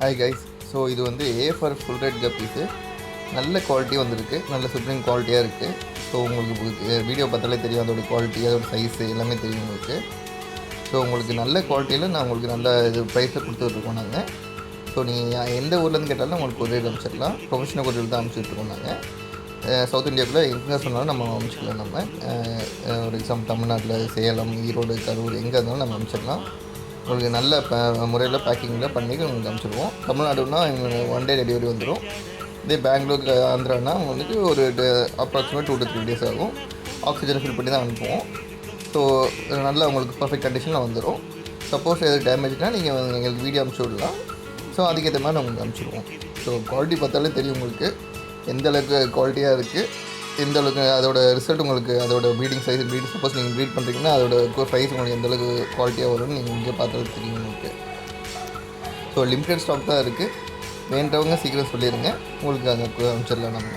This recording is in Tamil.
Hi guys. ஸோ இது வந்து A for full red guppies. நல்ல குவாலிட்டி வந்திருக்கு, நல்ல சுப்ரீம் குவாலிட்டியாக இருக்குது. ஸோ உங்களுக்கு வீடியோ பார்த்தாலே தெரியும் அதோடய குவாலிட்டி, அதோடய சைஸு எல்லாமே தெரியும் உங்களுக்கு. ஸோ உங்களுக்கு நல்ல குவாலிட்டியில் நான் உங்களுக்கு நல்ல இது ப்ரைஸில் கொடுத்துட்ருக்கோம் நாங்கள். ஸோ நீங்கள் எந்த ஊர்லேருந்து கேட்டாலும் உங்களுக்கு கொரியர் அனுப்பிச்சிடலாம். ப்ரொஃபஷனல் கொரியர் தான் அனுப்பிச்சிட்ருக்கோம் நாங்கள். சவுத் இந்தியாவுக்குள்ளே எங்கே சொன்னாலும் நம்ம அனுப்பிச்சிக்கலாம். நம்ம ஒரு எக்ஸாம்பிள் தமிழ்நாட்டில் சேலம், ஈரோடு, கரூர் எங்கே இருந்தாலும் நம்ம அனுப்பிச்சிடலாம். உங்களுக்கு நல்ல முறையில் பேக்கிங்கில் பண்ணி உங்களுக்கு அனுப்பிச்சிடுவோம். தமிழ்நாடுனா எங்களுக்கு 1 டே டெலிவரி வந்துடும். இதே பெங்களூர், ஆந்திரானா உங்களுக்கு ஒரு அப்ராக்சிமேட் 2 to 3 days ஆகும். ஆக்சிஜன் ஃபில் பண்ணி தான் அனுப்புவோம். ஸோ நல்லா உங்களுக்கு பர்ஃபெக்ட் கண்டிஷனில் வந்துடும். சப்போஸ் எது டேமேஜ்னால் நீங்கள் எங்களுக்கு வீடியோ அனுப்பிச்சி விடலாம். ஸோ அதுக்கேற்ற மாதிரி உங்களுக்கு அனுப்பிச்சிடுவோம். ஸோ குவாலிட்டி பார்த்தாலே தெரியும் உங்களுக்கு எந்த அளவுக்கு குவாலிட்டியாக இருக்குது, எந்த அளவுக்கு அதோட ரிசல்ட் உங்களுக்கு, அதோட ப்ரீடிங் சைஸ், சப்போஸ் நீங்கள் ப்ரீட் பண்ணுறீங்கன்னா அதோட ப்ரைஸ் உங்களுக்கு எந்த அளவுக்கு குவாலிட்டியாக வரும்னு நீங்கள் இங்கே பார்த்தாலும் தெரியும் உங்களுக்கு. ஸோ லிமிடெட் ஸ்டாக் தான் இருக்குது. வேண்டவங்க சீக்கிரம் சொல்லிடுங்க, உங்களுக்கு அதை அனுப்பிச்சிடலாம் நம்ம.